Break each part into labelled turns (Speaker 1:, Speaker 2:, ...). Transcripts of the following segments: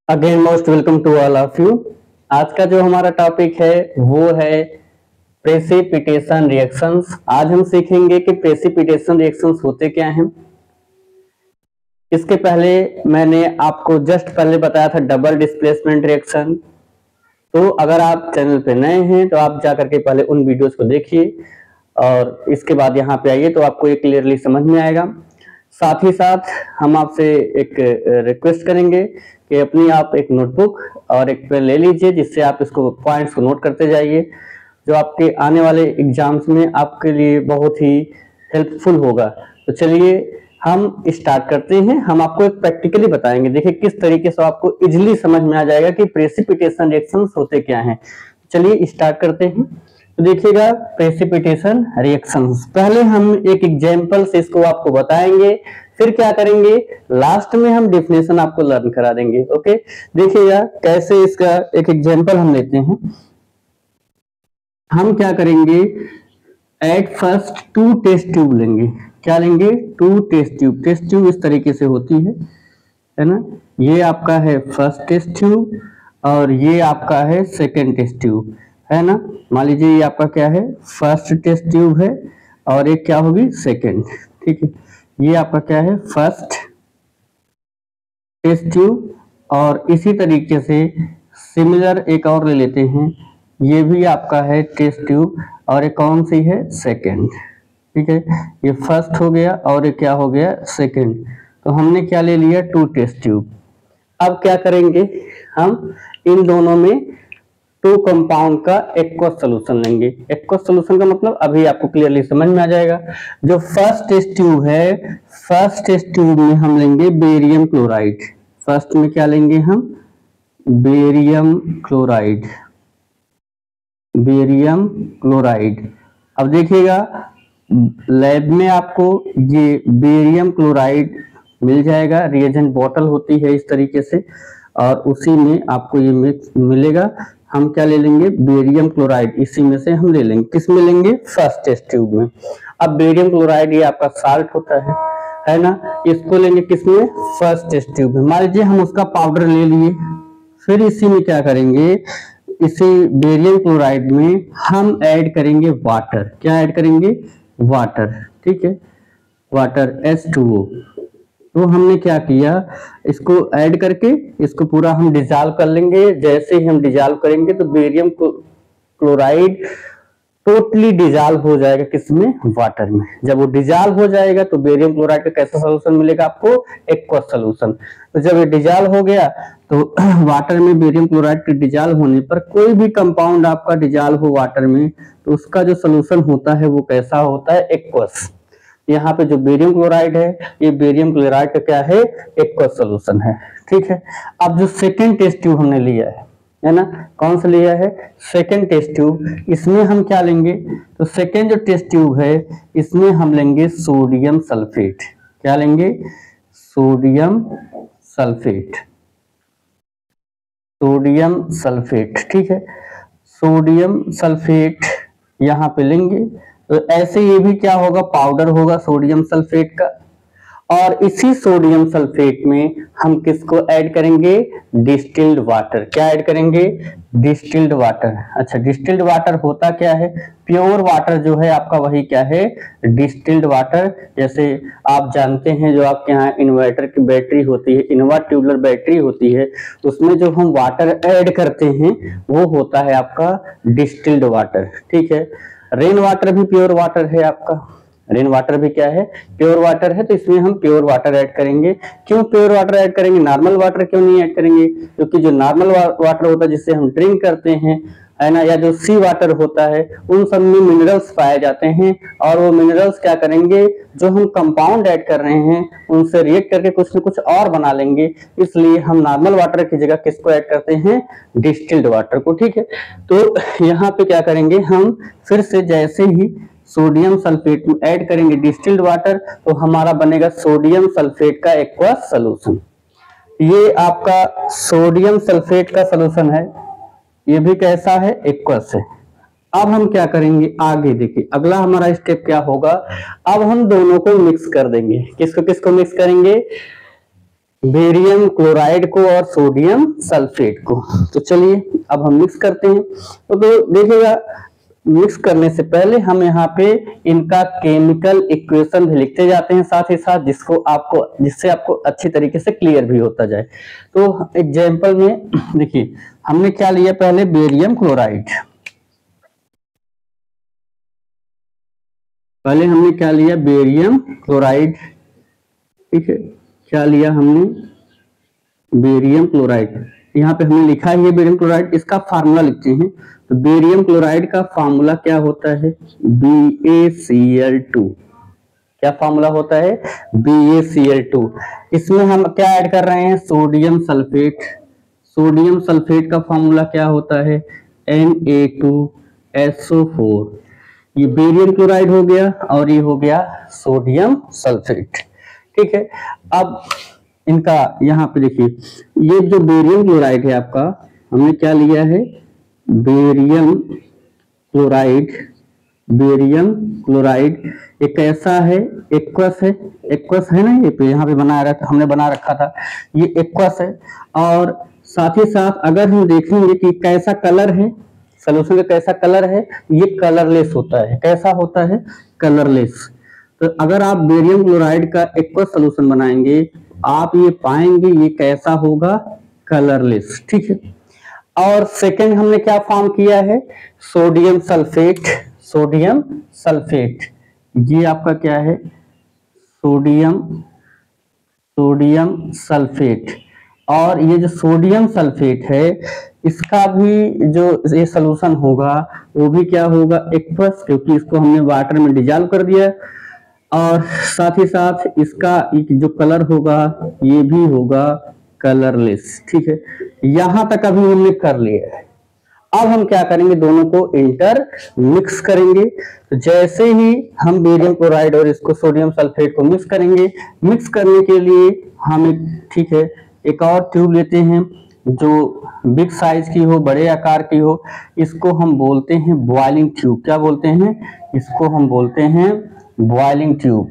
Speaker 1: Again most welcome to all of you. आज का जो हमारा टॉपिक है वो है प्रेसिपिटेशन रिएक्शंस। आज हम सीखेंगे कि प्रेसिपिटेशन रिएक्शंस होते क्या हैं। इसके पहले मैंने आपको जस्ट पहले बताया था डबल डिस्प्लेसमेंट रिएक्शन। तो अगर आप चैनल पे नए हैं तो आप जाकर के पहले उन वीडियोस को देखिए और इसके बाद यहाँ पे आइए तो आपको ये क्लियरली समझ में आएगा। साथ ही साथ हम आपसे एक रिक्वेस्ट करेंगे कि अपनी आप एक नोटबुक और एक पेन ले लीजिए, जिससे आप इसको पॉइंट्स को नोट करते जाइए, जो आपके आने वाले एग्जाम्स में आपके लिए बहुत ही हेल्पफुल होगा। तो चलिए हम स्टार्ट करते हैं। हम आपको एक प्रैक्टिकली बताएंगे, देखिए किस तरीके से आपको इजिली समझ में आ जाएगा कि प्रेसिपिटेशन रिएक्शंस होते क्या हैं। चलिए स्टार्ट करते हैं। तो देखिएगा प्रेसिपिटेशन रिएक्शंस, पहले हम एक एग्जांपल से इसको आपको बताएंगे, फिर क्या करेंगे लास्ट में हम डेफिनेशन आपको लर्न करा देंगे। ओके, देखिएगा कैसे इसका एक एग्जांपल हम लेते हैं। हम क्या करेंगे, at first two test tube लेंगे। क्या लेंगे? Two test tube. Test tube इस तरीके से होती है ना। ये आपका है फर्स्ट टेस्ट ट्यूब और ये आपका है सेकेंड टेस्ट ट्यूब, है ना। मान लीजिए ये आपका क्या है, फर्स्ट टेस्ट ट्यूब है और एक क्या होगी, सेकेंड। ठीक है, ये आपका क्या है, फर्स्ट टेस्ट ट्यूब। और इसी तरीके से सिमिलर एक और ले लेते हैं, ये भी आपका है टेस्ट ट्यूब और एक कौन सी है, सेकेंड। ठीक है, ये फर्स्ट हो गया और ये क्या हो गया, सेकेंड। तो हमने क्या ले लिया, टू टेस्ट ट्यूब। अब क्या करेंगे, हम इन दोनों में टू कंपाउंड का एक्वस सोल्यूशन लेंगे। एक्वस सोल्यूशन का मतलब अभी आपको क्लियरली समझ में आ जाएगा। जो फर्स्ट टेस्ट ट्यूब है, फर्स्ट टेस्ट ट्यूब में हम लेंगे बेरियम क्लोराइड। फर्स्ट में क्या लेंगे हम, बेरियम क्लोराइड। Barium chloride. अब देखिएगा लैब में आपको ये बेरियम क्लोराइड मिल जाएगा, रिएजेंट बॉटल होती है इस तरीके से, और उसी में आपको ये मिक्स मिलेगा। हम क्या ले लेंगे, बेरियम क्लोराइड, इसी में से हम ले लेंगे। किस में लेंगे, फर्स्ट टेस्ट ट्यूब में। अब बेरियम क्लोराइड ये आपका साल्ट होता है ना, इसको लेंगे किसमें, फर्स्ट टेस्ट ट्यूब में। मान लीजिए हम उसका पाउडर ले लिए, फिर इसी में क्या करेंगे, इसी बेरियम क्लोराइड में हम ऐड करेंगे वाटर। क्या ऐड करेंगे, वाटर। ठीक है, वाटर H2O। तो हमने क्या किया, इसको ऐड करके इसको पूरा हम डिजॉल्व कर लेंगे। जैसे ही हम डिजॉल्व करेंगे तो बेरियम क्लोराइड टोटली डिजॉल्व हो जाएगा किसमें, वाटर में। जब वो डिजॉल्व हो जाएगा तो बेरियम क्लोराइड का कैसा सोल्यूशन मिलेगा आपको, एक्वस सोल्यूशन। तो जब ये डिजॉल्व हो गया तो वाटर में बेरियम क्लोराइड के डिजॉल्व होने पर कोई भी कंपाउंड आपका डिजॉल्व हो वाटर में तो उसका जो सोल्यूशन होता है वो कैसा होता है, एक्वस। यहाँ पे जो बेरियम क्लोराइड है, ये बेरियम क्लोराइड का क्या है, एक्वस सोल्यूशन है। ठीक है, अब जो सेकेंड टेस्ट ट्यूब हमने लिया है ना, कौन सा लिया है, सेकेंड टेस्ट ट्यूब। इसमें हम क्या लेंगे, तो सेकेंड जो टेस्ट ट्यूब है इसमें हम लेंगे सोडियम सल्फेट। क्या लेंगे, सोडियम सल्फेट। Sodium sulphate. ठीक है, सोडियम सल्फेट यहाँ पे लेंगे। तो ऐसे ये भी क्या होगा, पाउडर होगा सोडियम सल्फेट का। और इसी सोडियम सल्फेट में हम किसको ऐड करेंगे, डिस्टिल्ड वाटर। क्या ऐड करेंगे, डिस्टिल्ड वाटर। अच्छा, डिस्टिल्ड वाटर होता क्या है, प्योर वाटर जो है आपका वही क्या है, डिस्टिल्ड वाटर। जैसे आप जानते हैं जो आपके यहाँ इन्वर्टर की बैटरी होती है, इनोवा ट्यूबलर बैटरी होती है, उसमें जो हम वाटर ऐड करते हैं वो होता है आपका डिस्टिल्ड वाटर। ठीक है, रेन वाटर भी प्योर वाटर है आपका, रेन वाटर भी क्या है, प्योर वाटर है। तो इसमें हम प्योर वाटर ऐड करेंगे। क्यों प्योर वाटर ऐड करेंगे, नॉर्मल वाटर क्यों नहीं ऐड करेंगे, क्योंकि जो नॉर्मल वाटर होता है जिससे हम ड्रिंक करते हैं, है ना, या जो सी वाटर होता है उन सब में मिनरल्स पाए जाते हैं, और वो मिनरल्स क्या करेंगे, जो हम कंपाउंड ऐड कर रहे हैं उनसे रिएक्ट करके कुछ न कुछ और बना लेंगे। इसलिए हम नॉर्मल वाटर की जगह किसको ऐड करते हैं, डिस्टिल्ड वाटर को। ठीक है, तो यहाँ पे क्या करेंगे, हम फिर से जैसे ही सोडियम सल्फेट में ऐड करेंगे डिस्टिल्ड वाटर तो हमारा बनेगा सोडियम सल्फेट का एक्वस सॉल्यूशन। ये आपका सोडियम सल्फेट का सॉल्यूशन है, ये भी कैसा है, एक्वस है। अब हम क्या करेंगे, आगे देखिए अगला हमारा स्टेप क्या होगा, अब हम दोनों को मिक्स कर देंगे। किसको किसको मिक्स करेंगे, बेरियम क्लोराइड को और सोडियम सल्फेट को। तो चलिए अब हम मिक्स करते हैं। तो देखिएगा, मिक्स करने से पहले हम यहाँ पे इनका केमिकल इक्वेशन भी लिखते जाते हैं साथ ही साथ, जिससे आपको अच्छी तरीके से क्लियर भी होता जाए। तो एग्जाम्पल में देखिए, हमने क्या लिया, पहले बेरियम क्लोराइड। पहले हमने क्या लिया, बेरियम क्लोराइड। ठीक है, क्या लिया हमने, बेरियम क्लोराइड। यहाँ पे हमने लिखा है बेरियम क्लोराइड, इसका फार्मूला लिखते हैं। तो बेरियम क्लोराइड का फार्मूला क्या होता है, BaCl2। क्या फार्मूला होता है, BaCl2। इसमें हम क्या ऐड कर रहे हैं, सोडियम सल्फेट। सोडियम सल्फेट का फार्मूला क्या होता है, Na2SO4। ये बेरियम क्लोराइड हो गया और ये हो गया सोडियम सल्फेट। ठीक है, अब इनका यहाँ पे देखिए, ये जो बेरियम क्लोराइड है आपका, हमने क्या लिया है, बेरियम क्लोराइड। बेरियम क्लोराइड एक ऐसा है, एक्वस है, एक्वस है ना, ये पे यहाँ पे हमने बना रखा था, ये एक्वस है। और साथ ही साथ अगर हम देखेंगे कि कैसा कलर है, सोल्यूशन का कैसा कलर है, ये कलरलेस होता है। कैसा होता है, कलरलेस। तो अगर आप बेरियम क्लोराइड का एक्वस सोल्यूशन बनाएंगे, आप ये पाएंगे ये कैसा होगा, कलरलेस। ठीक है, और सेकंड हमने क्या फॉर्म किया है, सोडियम सल्फेट। सोडियम सल्फेट, ये आपका क्या है, सोडियम सल्फेट। और ये जो सोडियम सल्फेट है, इसका भी जो ये सोल्यूशन होगा वो भी क्या होगा, एक्वस, क्योंकि इसको हमने वाटर में डिजॉल्व कर दिया। और साथ ही साथ इसका जो कलर होगा ये भी होगा कलरलेस। ठीक है, यहां तक अभी हमने कर लिया है। अब हम क्या करेंगे, दोनों को इंटर मिक्स करेंगे। तो जैसे ही हम बेरियम क्लोराइड और इसको सोडियम सल्फेट को मिक्स करेंगे, मिक्स करने के लिए हम ठीक है, एक और ट्यूब लेते हैं जो बिग साइज की हो, बड़े आकार की हो। इसको हम बोलते हैं बॉइलिंग ट्यूब। क्या बोलते हैं, इसको हम बोलते हैं बॉइलिंग ट्यूब।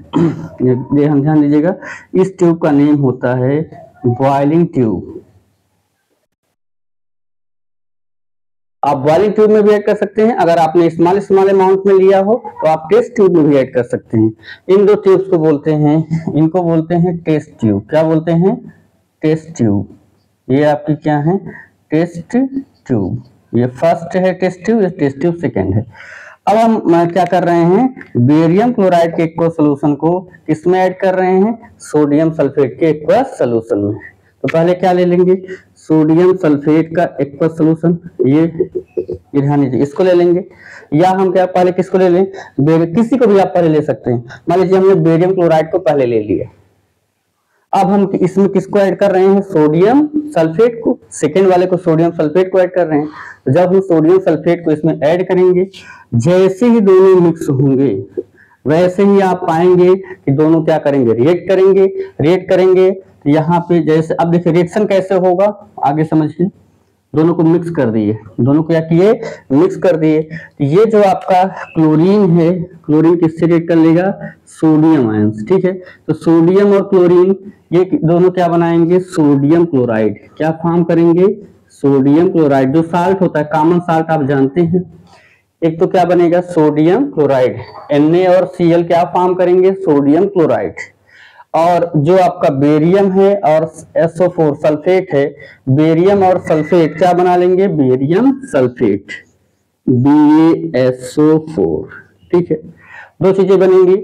Speaker 1: ये हम ध्यान दीजिएगा, इस ट्यूब का नेम होता है बॉइलिंग ट्यूब। आप बॉइलिंग ट्यूब में भी ऐड कर सकते हैं, अगर आपने स्मॉल अमाउंट में लिया हो तो आप टेस्ट ट्यूब में भी ऐड कर सकते हैं। इन दो ट्यूब्स को बोलते हैं, इनको बोलते हैं टेस्ट ट्यूब। क्या बोलते हैं, टेस्ट ट्यूब। ये आपकी क्या है, टेस्ट ट्यूब। ये फर्स्ट है टेस्ट ट्यूब, ये टेस्ट ट्यूब सेकेंड है। अब हम क्या कर रहे हैं, बेरियम क्लोराइड के एक्वस सोल्यूशन को किसमें ऐड कर रहे हैं, सोडियम सल्फेट के एक्वस सोल्यूशन में। तो पहले क्या ले लेंगे, सोडियम सल्फेट का एक्वस सोल्यूशन, ये ध्यान दीजिए, इसको ले लेंगे। या हम क्या पहले किसको ले लें, किसी को भी आप पहले ले सकते हैं। मान लीजिए हमने बेरियम क्लोराइड को पहले ले लिया, अब हम इसमें किसको ऐड कर रहे हैं, सोडियम सल्फेट को। सेकेंड वाले को सोडियम सल्फेट को ऐड कर रहे हैं। तो जब हम सोडियम सल्फेट को इसमें ऐड करेंगे, जैसे ही दोनों मिक्स होंगे वैसे ही आप पाएंगे कि दोनों क्या करेंगे, रिएक्ट करेंगे। यहाँ पे जैसे अब देखिए रिएक्शन कैसे होगा, आगे समझिए। दोनों को मिक्स कर दिए, दोनों को क्या किए, मिक्स कर दिए। ये जो आपका क्लोरीन है, क्लोरीन किससे रिएक्ट कर लेगा, सोडियम आयंस। ठीक है, तो सोडियम और क्लोरीन ये दोनों क्या बनाएंगे, सोडियम क्लोराइड। क्या फॉर्म करेंगे, सोडियम क्लोराइड। जो साल्ट होता है, कॉमन साल्ट आप जानते हैं, एक तो क्या बनेगा, सोडियम क्लोराइड। Na और Cl क्या फॉर्म करेंगे, सोडियम क्लोराइड। और जो आपका बेरियम है और SO4 सल्फेट है, बेरियम और सल्फेट क्या बना लेंगे, बेरियम सल्फेट, BaSO4। ठीक है, दो चीजें बनेंगी,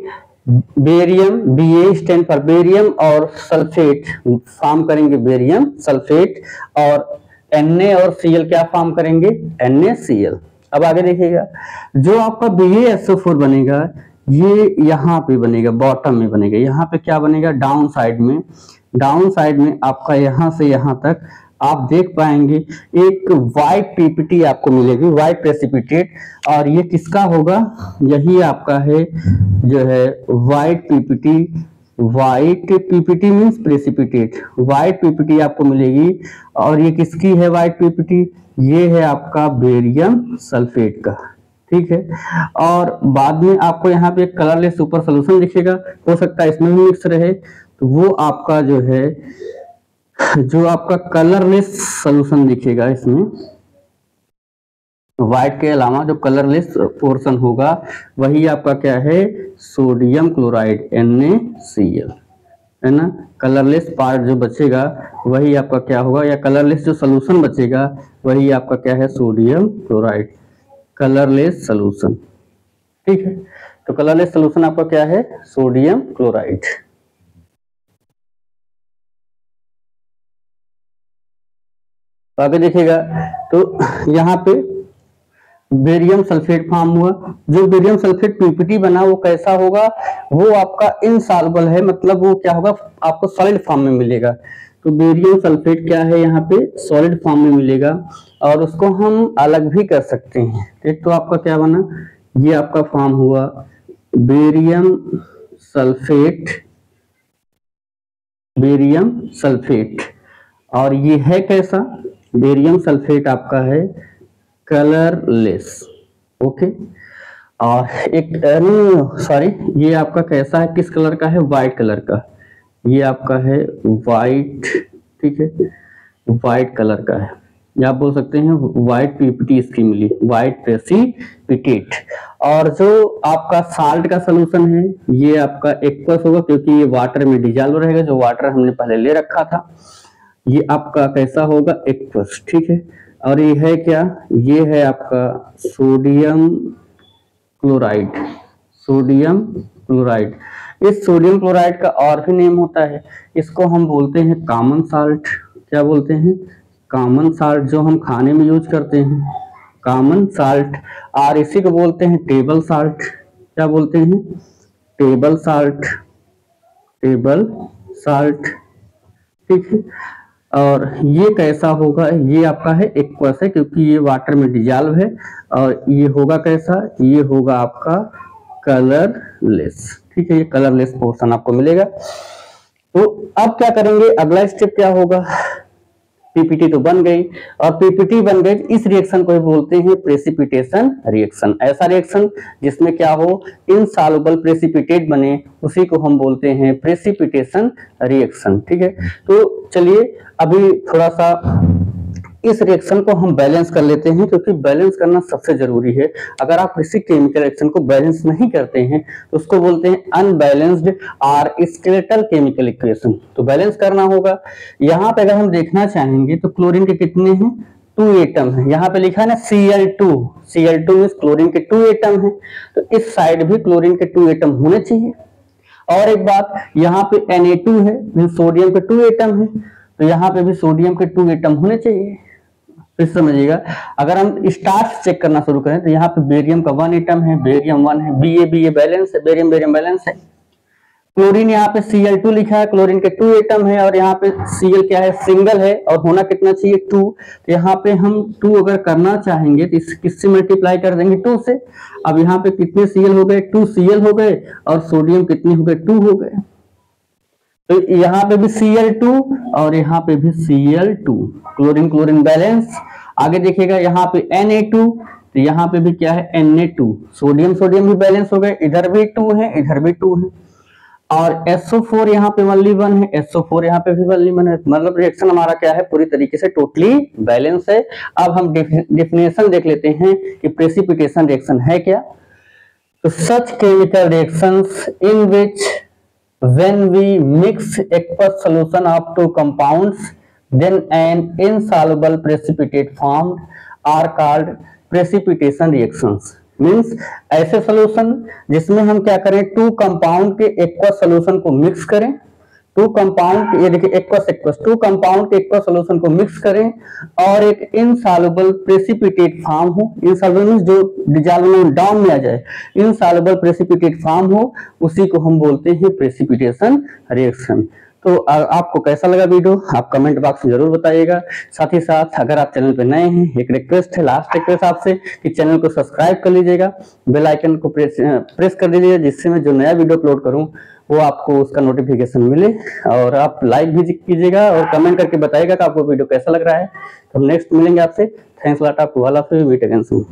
Speaker 1: barium, Ba stand for barium, और सल्फेट फॉर्म करेंगे बेरियम सल्फेट। और Na और Cl क्या फॉर्म करेंगे, NaCl। अब आगे देखिएगा, जो आपका BaSO4 बनेगा, ये यहाँ पे बनेगा, बॉटम में बनेगा। यहाँ पे क्या बनेगा, डाउन साइड में आपका यहाँ से यहाँ तक आप देख पाएंगे एक व्हाइट पीपीटी आपको मिलेगी, व्हाइट प्रेसिपिटेट। और ये किसका होगा, यही आपका है जो है white PPT. White PPT means precipitate, white PPT आपको मिलेगी। और ये किसकी है व्हाइट पीपीटी, ये है आपका बेरियम सल्फेट का। ठीक है, और बाद में आपको यहाँ पे एक कलरलेस सुपर सोल्यूशन दिखेगा, हो सकता है इसमें भी मिक्स रहे। तो वो आपका जो है जो आपका कलरलेस सॉल्यूशन दिखेगा इसमें, व्हाइट के अलावा जो कलरलेस पोर्शन होगा वही आपका क्या है, सोडियम क्लोराइड NaCl, है ना। कलरलेस पार्ट जो बचेगा वही आपका क्या होगा, या कलरलेस जो सॉल्यूशन बचेगा वही आपका क्या है, सोडियम क्लोराइड, कलरलेस सॉल्यूशन। ठीक है, तो कलरलेस सॉल्यूशन आपका क्या है, सोडियम क्लोराइड। आगे देखिएगा तो यहाँ पे बेरियम सल्फेट फॉर्म हुआ। जो बेरियम सल्फेट पीपीटी बना वो कैसा होगा, वो आपका इनसॉल्युबल है, मतलब वो क्या होगा, आपको सॉलिड फॉर्म में मिलेगा। तो बेरियम सल्फेट क्या है, यहाँ पे सॉलिड फॉर्म में मिलेगा और उसको हम अलग भी कर सकते हैं। एक तो आपका क्या बना, ये आपका फॉर्म हुआ बेरियम सल्फेट, बेरियम सल्फेट, और ये है कैसा, बेरियम सल्फेट आपका है कलरलेस। ओके, और एक सॉरी, ये आपका कैसा है, किस कलर का है, व्हाइट कलर का, ये आपका है व्हाइट, ठीक है, व्हाइट कलर का है, या आप बोल सकते हैं व्हाइट पीपीटी इसकी मिली, व्हाइट प्रेसिपिटेट। और जो आपका साल्ट का सोल्यूशन है ये आपका एक्वस होगा, क्योंकि ये वाटर में डिजॉल्व रहेगा, जो वाटर हमने पहले ले रखा था, ये आपका कैसा होगा, एक्वस। ठीक है, और ये है क्या, ये है आपका सोडियम क्लोराइड, सोडियम क्लोराइड। इस सोडियम क्लोराइड का और भी नेम होता है, इसको हम बोलते हैं कॉमन साल्ट। क्या बोलते हैं, कॉमन साल्ट, जो हम खाने में यूज करते हैं, कॉमन साल्ट। और इसी को बोलते हैं टेबल साल्ट। क्या बोलते हैं, टेबल साल्ट, टेबल साल्ट। ठीक है, और ये कैसा होगा, ये आपका है एक्वस है, क्योंकि ये वाटर में डिजॉल्व है, और ये होगा कैसा, ये होगा आपका कलरलेस। ठीक है, ये कलरलेस पोर्शन आपको मिलेगा। तो अब क्या करेंगे, अगला स्टेप क्या होगा, पीपीटी तो बन गई, और पीपीटी बन गई, इस रिएक्शन को बोलते हैं प्रेसिपिटेशन रिएक्शन। ऐसा रिएक्शन जिसमें क्या हो, इनसॉल्युबल प्रेसिपिटेट बने, उसी को हम बोलते हैं प्रेसिपिटेशन रिएक्शन। ठीक है, तो चलिए अभी थोड़ा सा इस रिएक्शन को हम बैलेंस कर लेते हैं, क्योंकि बैलेंस करना सबसे जरूरी है। अगर आप किसी केमिकल रिएक्शन को बैलेंस नहीं करते हैं तो उसको बोलते हैं अनबैलेंस्ड और स्केलेटल केमिकल इक्वेशन। तो बैलेंस करना होगा। यहाँ पे अगर हम देखना चाहेंगे तो क्लोरीन के कितने हैं, 2 एटम है। यहाँ पे लिखा है ना Cl2, Cl2 मींस क्लोरीन के 2 एटम है, तो इस साइड भी क्लोरीन के 2 एटम होने चाहिए। और एक बात, यहाँ पे Na2 है, सोडियम के 2 एटम है, तो यहाँ पे भी सोडियम के 2 एटम होने चाहिए। फिर समझिएगा, अगर हम स्टार्च चेक करना शुरू करें तो यहाँ पे बेरियम का 1 एटम है, बेरियम 1 है, Ba बैलेंस है, बेरियम बेरियम बैलेंस है। क्लोरीन यहाँ पे Cl2 लिखा है, क्लोरीन के 2 एटम है, और यहाँ पे Cl क्या है, सिंगल है, और होना कितना चाहिए, 2। तो यहाँ पे हम 2 अगर करना चाहेंगे तो इस किससे मल्टीप्लाई कर देंगे, 2 से। अब यहाँ पे कितने Cl हो गए, 2 Cl हो गए, और सोडियम कितने हो गए, 2 हो गए। तो यहाँ पे भी Cl2 और यहाँ पे भी Cl2, क्लोरीन क्लोरीन बैलेंस। आगे देखिएगा यहाँ पे Na2, तो यहाँ पे भी क्या है, Na2, सोडियम सोडियम भी बैलेंस हो गए, इधर भी 2 है, इधर भी 2 है। और SO4 यहाँ पे only 1 है, SO4 यहाँ पे भी only 1 है। मतलब रिएक्शन हमारा क्या है, पूरी तरीके से टोटली बैलेंस है। अब हम डेफिनेशन देख लेते हैं कि प्रेसिपिटेशन रिएक्शन है क्या। तो such chemical reactions in which when we mix aqueous solution of 2 compounds then an insoluble precipitate formed are called precipitation reactions। Means ऐसे सोल्यूशन जिसमें हम क्या करें, 2 कंपाउंड के एक्वस सोल्यूशन को मिक्स करें, 2 कंपाउंड, ये देखिए एक्वस एक्वस, 2 कंपाउंड के एक्वस सोल्यूशन को मिक्स करें और एक इनसॉल्युबल प्रेसिपिटेट फॉर्म हो। इनसॉल्युबल मींस जो डिसॉल्व डाउन में आ जाए, इनसॉल्युबल प्रेसिपिटेट फॉर्म हो, उसी को हम बोलते हैं प्रेसिपिटेशन रिएक्शन। तो आपको कैसा लगा वीडियो, आप कमेंट बॉक्स में जरूर बताइएगा। साथ ही साथ अगर आप चैनल पे नए हैं, एक रिक्वेस्ट है, लास्ट रिक्वेस्ट आपसे कि चैनल को सब्सक्राइब कर लीजिएगा, बेल आइकन को प्रेस कर दीजिएगा, जिससे मैं जो नया वीडियो अपलोड करूं वो आपको उसका नोटिफिकेशन मिले। और आप लाइक भी कीजिएगा और कमेंट करके बताइएगा कि आपको वीडियो कैसा लग रहा है। तो नेक्स्ट मिलेंगे आपसे। थैंक्स लॉट, आपको all of you, meet again soon.